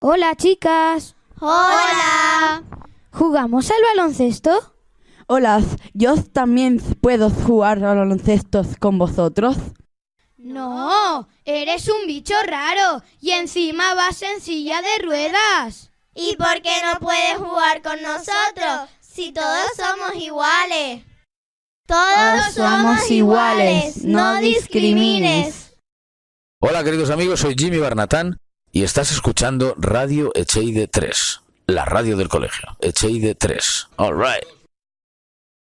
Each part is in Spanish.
Hola, chicas. ¡Hola! ¿Jugamos al baloncesto? Hola, ¿yo también puedo jugar al baloncesto con vosotros? No, eres un bicho raro y encima vas en silla de ruedas. ¿Y por qué no puedes jugar con nosotros si todos somos iguales? Todos somos iguales, no discrimines. Hola queridos amigos, soy Jimmy Barnatán y estás escuchando Radio Echeide 3, la radio del colegio. Echeide 3, all right.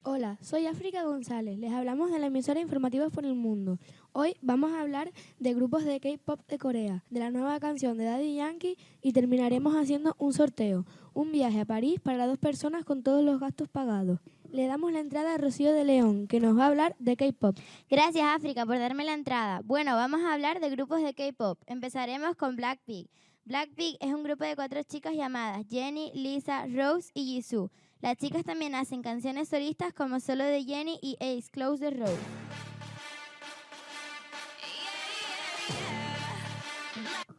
Hola, soy África González. Les hablamos de la emisora Informativos por el Mundo. Hoy vamos a hablar de grupos de K-pop de Corea, de la nueva canción de Daddy Yankee y terminaremos haciendo un sorteo, un viaje a París para 2 personas con todos los gastos pagados. Le damos la entrada a Rocío de León, que nos va a hablar de K-pop. Gracias, África, por darme la entrada. Bueno, vamos a hablar de grupos de K-pop. Empezaremos con Blackpink. Blackpink es un grupo de 4 chicas llamadas Jennie, Lisa, Rose y Jisoo. Las chicas también hacen canciones solistas como Solo de Jennie y Ace Close de Rose.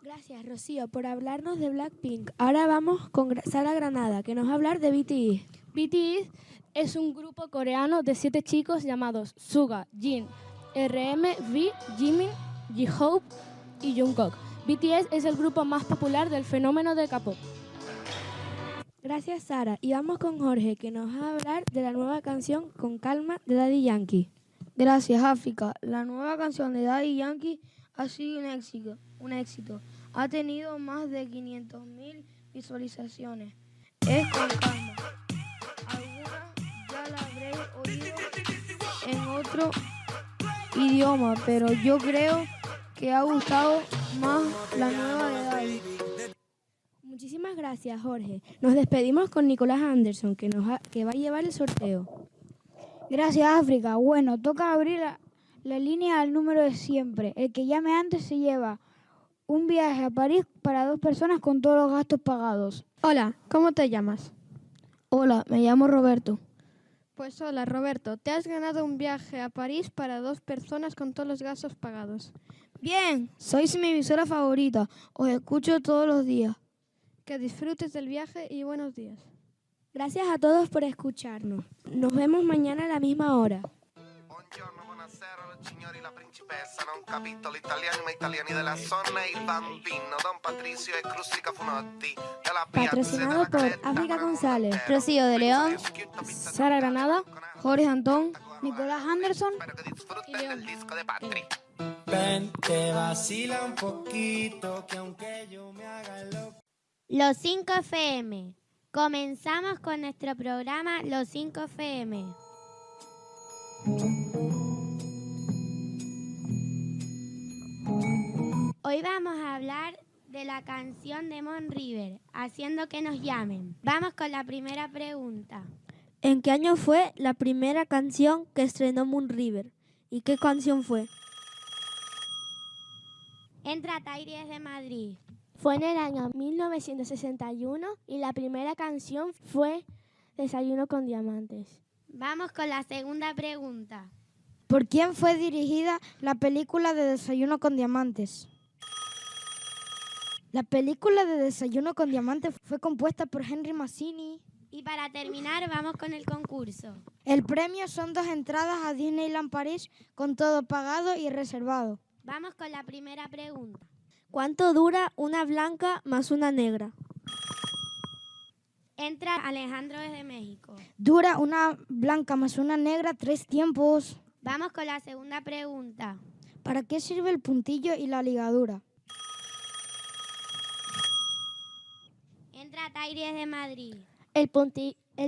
Gracias, Rocío, por hablarnos de Blackpink. Ahora vamos con Sara Granada, que nos va a hablar de BTS. BTS es un grupo coreano de 7 chicos llamados Suga, Jin, RM, V, Jimin, J-Hope y Jungkook. BTS es el grupo más popular del fenómeno de K-pop. Gracias, Sara. Y vamos con Jorge, que nos va a hablar de la nueva canción Con Calma de Daddy Yankee. Gracias, África. La nueva canción de Daddy Yankee ha sido un éxito. Ha tenido más de 500,000 visualizaciones. Es Con Calma. Algunas ya la habréis oído en otro idioma, pero yo creo que ha gustado más la nueva de Daddy. Muchísimas gracias, Jorge. Nos despedimos con Nicolás Anderson, que va a llevar el sorteo. Gracias, África. Bueno, toca abrir la línea al número de siempre. El que llame antes se lleva un viaje a París para 2 personas con todos los gastos pagados. Hola, ¿cómo te llamas? Hola, me llamo Roberto. Pues hola, Roberto. Te has ganado un viaje a París para 2 personas con todos los gastos pagados. Bien, sois mi emisora favorita. Os escucho todos los días. Que disfrutes del viaje y buenos días. Gracias a todos por escucharnos. Nos vemos mañana a la misma hora. Buongiorno, buonasera, signori, la principessa, non capito l'italiano, ma italiani della zona, il bambino, Don Patricio e Crustica Funotti, della piazza Patrocinado por África González, Rocío de León, Sara Granada, Jorge Antón, Nicolás Anderson y León. Disco de Patri. Ven, que vacila un poquito, que aunque yo me haga loco. Los 5 FM. Comenzamos con nuestro programa Los 5 FM. Hoy vamos a hablar de la canción de Mon River, Haciendo que nos llamen. Vamos con la primera pregunta. ¿En qué año fue la primera canción que estrenó Moon River? ¿Y qué canción fue? Entra Tairi desde Madrid. Fue en el año 1961 y la primera canción fue Desayuno con Diamantes. Vamos con la segunda pregunta. ¿Por quién fue dirigida la película de Desayuno con Diamantes? La película de Desayuno con Diamantes fue compuesta por Henry Mancini. Y para terminar, vamos con el concurso. El premio son 2 entradas a Disneyland París con todo pagado y reservado. Vamos con la primera pregunta. ¿Cuánto dura una blanca más una negra? Entra Alejandro desde México. Dura una blanca más una negra 3 tiempos. Vamos con la segunda pregunta. ¿Para qué sirve el puntillo y la ligadura? Entra Tairi desde Madrid. El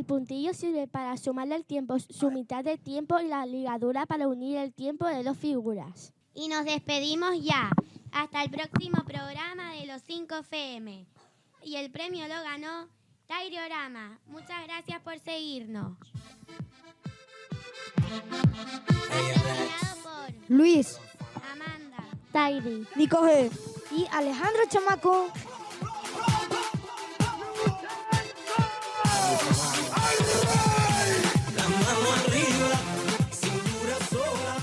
puntillo sirve para sumarle el tiempo, su mitad de tiempo y la ligadura para unir el tiempo de 2 figuras. Y nos despedimos ya. Hasta el próximo programa de Los 5 FM. Y el premio lo ganó Tairiorama. Muchas gracias por seguirnos. Acompañado por Luis, Amanda, Tairi, Nico G y Alejandro Chamaco. La mano arriba, cintura sola,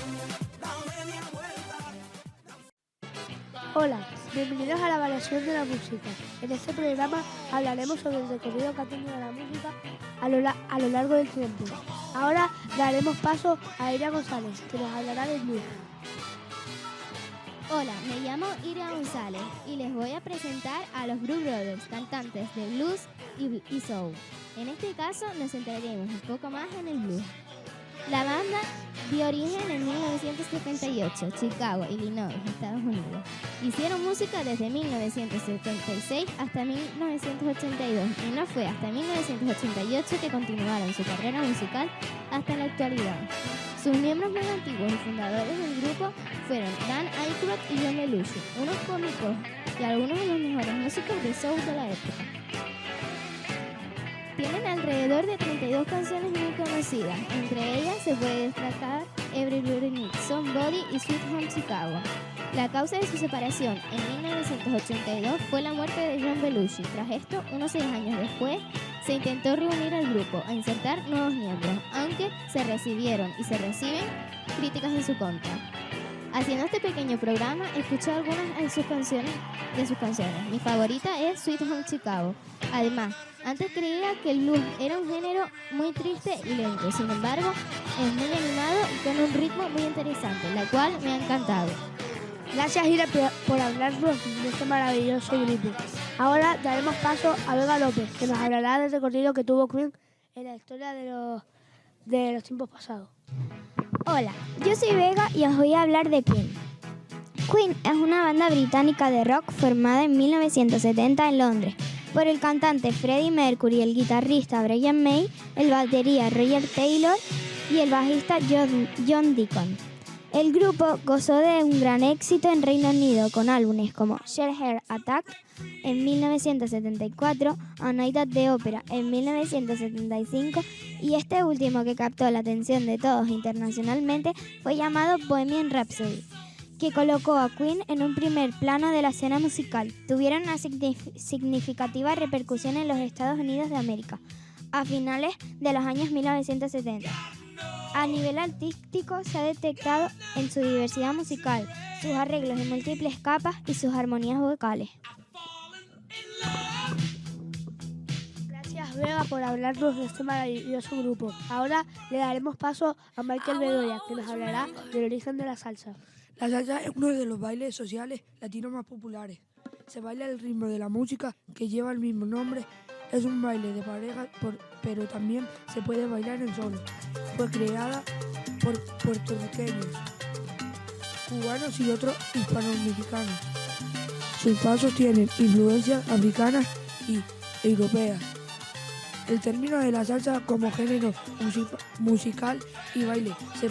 da media vuelta. hola, bienvenidos a la variación de la música. En este programa hablaremos sobre el recorrido que ha tenido la música a lo largo del tiempo. Ahora daremos paso a Iria González, que nos hablará del blues. Hola, me llamo Iria González y les voy a presentar a los Blues Brothers, cantantes de blues y soul. En este caso nos centraremos un poco más en el blues. La banda dio origen en 1978, Chicago, Illinois, Estados Unidos. Hicieron música desde 1976 hasta 1982 y no fue hasta 1988 que continuaron su carrera musical hasta la actualidad. Sus miembros más antiguos y fundadores del grupo fueron Dan Aykroyd y John Belushi, unos cómicos y algunos de los mejores músicos de soul de la época. Tienen alrededor de 32 canciones muy conocidas, entre ellas se puede destacar Everybody Needs Somebody y Sweet Home Chicago. La causa de su separación en 1982 fue la muerte de John Belushi. Tras esto, unos 6 años después, se intentó reunir al grupo e insertar nuevos miembros, aunque se recibieron y se reciben críticas en su contra. Haciendo este pequeño programa, escuché algunas de sus canciones. Mi favorita es Sweet Home Chicago. Además, antes creía que el blues era un género muy triste y lento, sin embargo, es muy animado y con un ritmo muy interesante, la cual me ha encantado. Gracias, Iria, por hablarnos de este maravilloso grupo. Ahora daremos paso a Vega López, que nos hablará del recorrido que tuvo Queen en la historia de los tiempos pasados. Hola, yo soy Vega y os voy a hablar de Queen. Queen es una banda británica de rock formada en 1970 en Londres por el cantante Freddie Mercury, el guitarrista Brian May, el batería Roger Taylor y el bajista John Deacon. El grupo gozó de un gran éxito en Reino Unido con álbumes como Sheer Heart Attack en 1974, A Night at the Opera en 1975 y este último, que captó la atención de todos internacionalmente, fue llamado Bohemian Rhapsody, que colocó a Queen en un primer plano de la escena musical. Tuvieron una significativa repercusión en los Estados Unidos de América a finales de los años 1970. A nivel artístico se ha detectado en su diversidad musical, sus arreglos en múltiples capas y sus armonías vocales. Gracias, Vega, por hablarnos de este maravilloso grupo. Ahora le daremos paso a Michael Bedoya, que nos hablará del origen de la salsa. La salsa es uno de los bailes sociales latinos más populares. Se baila al ritmo de la música que lleva el mismo nombre. Es un baile de pareja, pero también se puede bailar en solo. Fue creada por puertorriqueños, cubanos y otros hispanoamericanos. Sus pasos tienen influencias africanas y europeas. El término de la salsa como género musical y baile se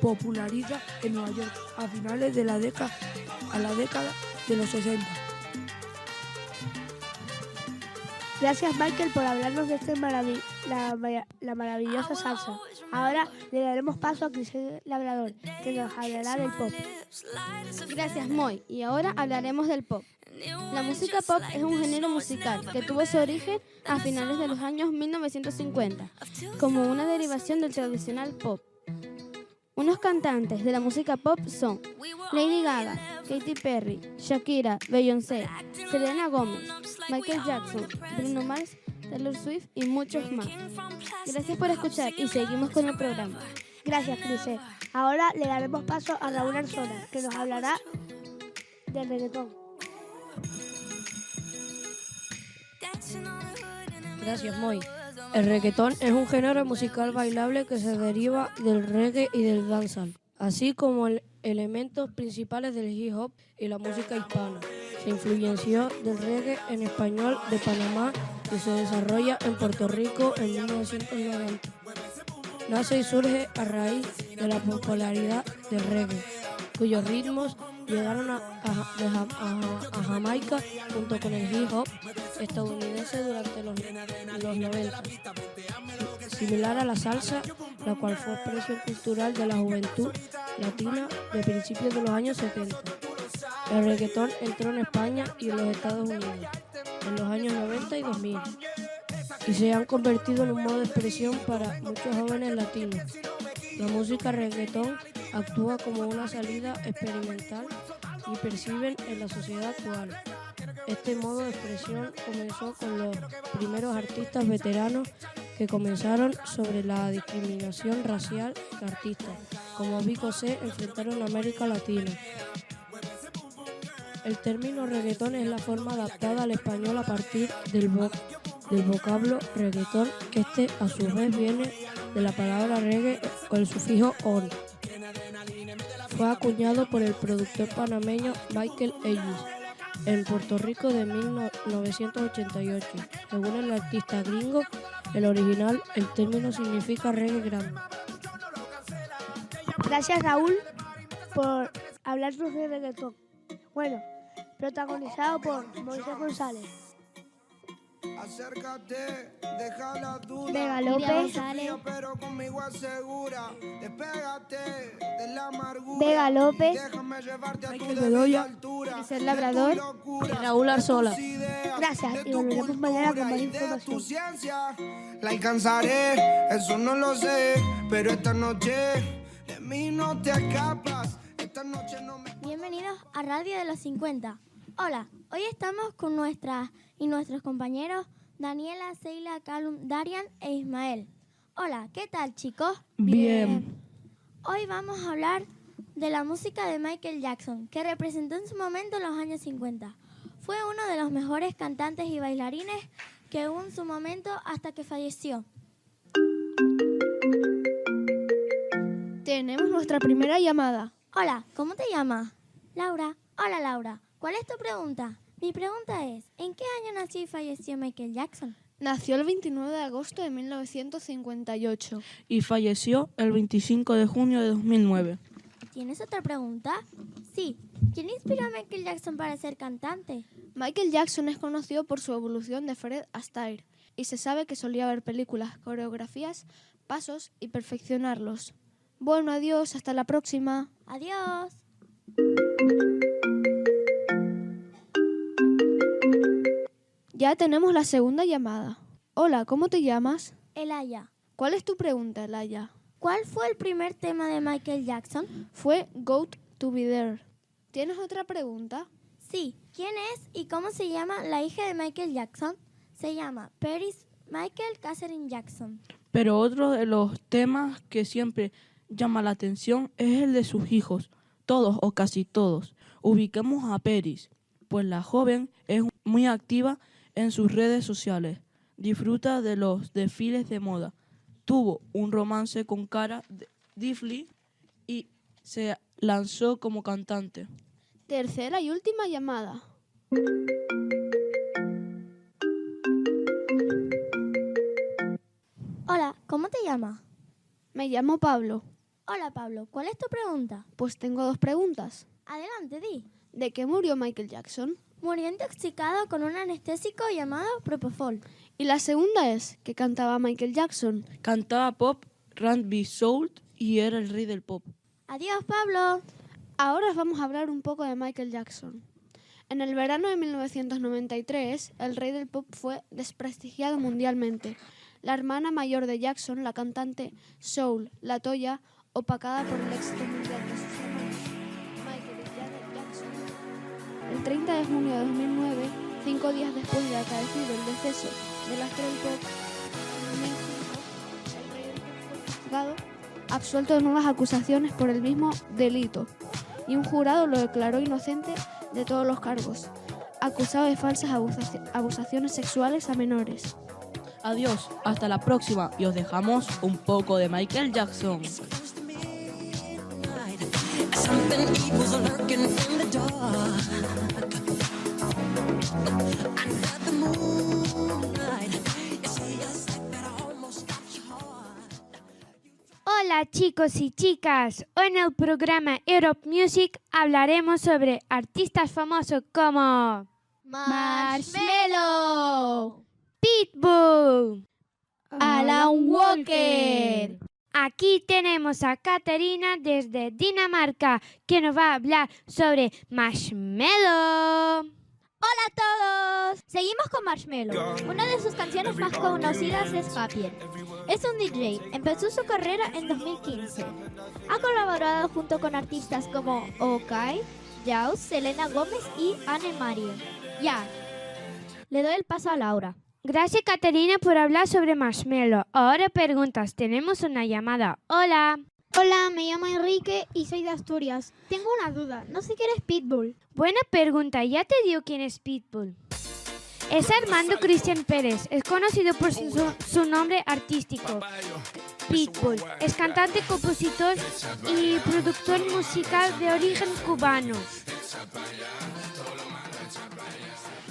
populariza en Nueva York a finales de la década de los 60. Gracias, Michael, por hablarnos de la maravillosa salsa. Ahora le daremos paso a Crisel Labrador, que nos hablará del pop. Gracias, Moy. Y ahora hablaremos del pop. La música pop es un género musical que tuvo su origen a finales de los años 1950, como una derivación del tradicional pop. Unos cantantes de la música pop son Lady Gaga, Katy Perry, Shakira, Beyoncé, Selena Gomez, Michael Jackson, Bruno Mars, Taylor Swift y muchos más. Gracias por escuchar y seguimos con el programa. Gracias, Crisel. Ahora le daremos paso a Raúl Arzona, que nos hablará del reggaetón. Gracias, Moy. El reggaetón es un género musical bailable que se deriva del reggae y del dancehall, así como elementos principales del hip hop y la música hispana. Se influenció del reggae en español de Panamá y se desarrolla en Puerto Rico en 1990. Nace y surge a raíz de la popularidad del reggae, cuyos ritmos llegaron a Jamaica junto con el hip hop estadounidense durante los 90, similar a la salsa, la cual fue expresión cultural de la juventud latina de principios de los años 70. El reggaetón entró en España y en los Estados Unidos en los años 90 y 2000 y se han convertido en un modo de expresión para muchos jóvenes latinos. La música reggaetón actúa como una salida experimental y perciben en la sociedad actual. Este modo de expresión comenzó con los primeros artistas veteranos que comenzaron sobre la discriminación racial que artistas como Vico C enfrentaron en América Latina. El término reggaetón es la forma adaptada al español a partir del vocablo reggaetón, que a su vez viene de la palabra reggae o el sufijo on. Fue acuñado por el productor panameño Michael Ellis en Puerto Rico de 1988. Según el artista gringo, el original, el término significa reggae grande. Gracias, Raúl, por hablar sobre reggaetón. Bueno, protagonizado por Moisés González, Acércate, deja la duda. Vega López, pero conmigo asegura. Despégate de la amargura. Vega López, Déjame llevarte a tu Bedoya, Giselle Labrador y Raúl Arzola. Gracias, y volveremos mañana con más tu información. ciencia la alcanzaré, eso no lo sé, pero esta noche de mí no te escapas. Esta noche no me... Bienvenidos a Radio de los 50. Hola, hoy estamos con nuestros compañeros Daniela, Seila, Calum, Darian e Ismael. Hola, ¿qué tal, chicos? Bien. Hoy vamos a hablar de la música de Michael Jackson, que representó en su momento los años 50. Fue uno de los mejores cantantes y bailarines que hubo en su momento hasta que falleció. Tenemos nuestra primera llamada. Hola, ¿cómo te llamas? Laura. Hola, Laura. ¿Cuál es tu pregunta? Mi pregunta es, ¿en qué año nació y falleció Michael Jackson? Nació el 29 de agosto de 1958. Y falleció el 25 de junio de 2009. ¿Tienes otra pregunta? Sí. ¿Quién inspiró a Michael Jackson para ser cantante? Michael Jackson es conocido por su evolución de Fred Astaire y se sabe que solía ver películas, coreografías, pasos y perfeccionarlos. Bueno, adiós, hasta la próxima. Adiós. Ya tenemos la segunda llamada. Hola, ¿cómo te llamas? Elaya. ¿Cuál es tu pregunta, Elaya? ¿Cuál fue el primer tema de Michael Jackson? Fue Got to Be There. ¿Tienes otra pregunta? Sí. ¿Quién es y cómo se llama la hija de Michael Jackson? Se llama Paris Michael Catherine Jackson. Pero otro de los temas que siempre llama la atención es el de sus hijos, todos o casi todos. Ubiquemos a Paris, pues la joven es muy activa en sus redes sociales, disfruta de los desfiles de moda, tuvo un romance con Cara Delevingne y se lanzó como cantante. Tercera y última llamada. Hola, ¿cómo te llamas? Me llamo Pablo. Hola, Pablo. ¿Cuál es tu pregunta? Pues tengo dos preguntas. Adelante, di. ¿De qué murió Michael Jackson? Murió intoxicado con un anestésico llamado Propofol. Y la segunda es, ¿qué cantaba Michael Jackson? Cantaba pop, R&B, soul y era el rey del pop. Adiós, Pablo. Ahora vamos a hablar un poco de Michael Jackson. En el verano de 1993, el rey del pop fue desprestigiado mundialmente. La hermana mayor de Jackson, la cantante Soul LaToya, opacada por el éxito mundial de sus hermanos, Michael y Janet Jackson. El 30 de junio de 2009, 5 días después de acaecido el deceso del astro del pop, en 2005, el rey del pop fue juzgado, absuelto de nuevas acusaciones por el mismo delito, y un jurado lo declaró inocente de todos los cargos, acusado de falsas abusaciones sexuales a menores. Adiós, hasta la próxima y os dejamos un poco de Michael Jackson. Hola chicos y chicas, hoy en el programa Europe Music hablaremos sobre artistas famosos como Marshmello, Pitbull, Alan Walker. Aquí tenemos a Caterina desde Dinamarca que nos va a hablar sobre Marshmello. Hola a todos. Seguimos con Marshmello. Una de sus canciones más conocidas es Happier. Es un DJ. Empezó su carrera en 2015. Ha colaborado junto con artistas como Okai, Jaus, Selena Gómez y Anne Marie. Ya. Le doy el paso a Laura. Gracias, Caterina, por hablar sobre Marshmello. Ahora preguntas. Tenemos una llamada. Hola. Hola, me llamo Enrique y soy de Asturias. Tengo una duda. No sé quién es Pitbull. Buena pregunta. Ya te digo quién es Pitbull. Es Armando Cristian Pérez. Es conocido por su nombre artístico, Pitbull. Es cantante, compositor y productor musical de origen cubano.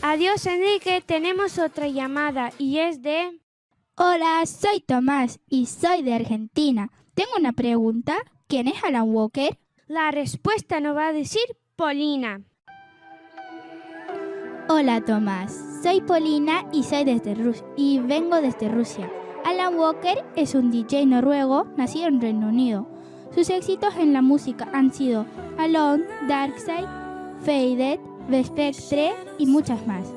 Adiós, Enrique. Tenemos otra llamada y es de... Hola, soy Tomás y soy de Argentina. Tengo una pregunta. ¿Quién es Alan Walker? La respuesta nos va a decir Polina. Hola, Tomás. Soy Polina y vengo desde Rusia. Alan Walker es un DJ noruego nacido en Reino Unido. Sus éxitos en la música han sido Alone, Darkside, Faded, The Spectre y muchas más.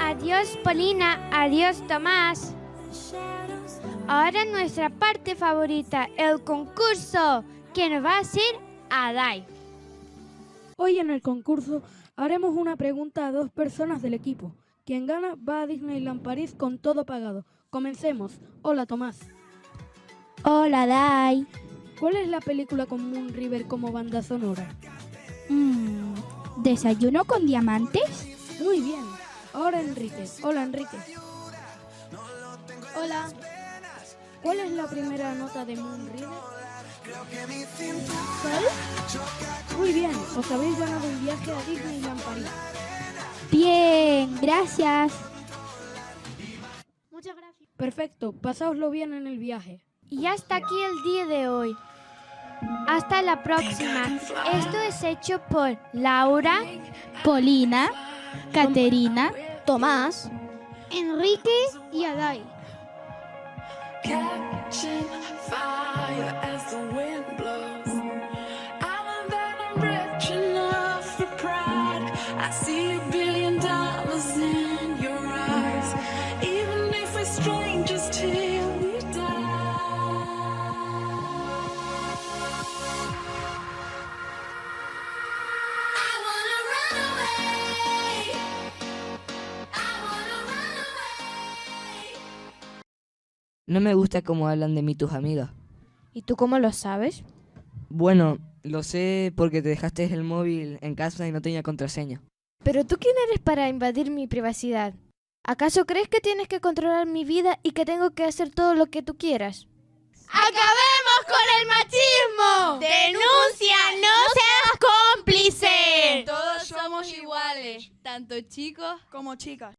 Adiós, Polina. Adiós, Tomás. Ahora nuestra parte favorita, el concurso, que nos va a hacer Adai. Hoy en el concurso haremos una pregunta a 2 personas del equipo. Quien gana va a Disneyland París con todo pagado. Comencemos. Hola, Tomás. Hola, Dai. ¿Cuál es la película con Moon River como banda sonora? ¿Desayuno con diamantes? Muy bien. Ahora Enrique. Hola, Enrique. Hola. ¿Cuál es la primera nota de Moon River? ¿Cuál? Muy bien. Os habéis ganado un viaje a Disneyland París. Bien, gracias. Muchas gracias. Perfecto. Pasáoslo bien en el viaje. Y hasta aquí el día de hoy. Hasta la próxima. Esto es hecho por Laura, Polina, Caterina, Tomás, Enrique y Adai. Catching fire as the wind blows. I'm that I'm rich enough for pride. I see $1 billion in your eyes. Even if we're strangers till we die. I wanna run away. I wanna run away. No me gusta cómo hablan de mí tus amigas. ¿Y tú cómo lo sabes? Bueno, lo sé porque te dejaste el móvil en casa y no tenía contraseña. ¿Pero tú quién eres para invadir mi privacidad? ¿Acaso crees que tienes que controlar mi vida y que tengo que hacer todo lo que tú quieras? ¡Acabemos con el machismo! ¡Denuncia, no seas cómplice! Todos somos iguales, tanto chicos como chicas.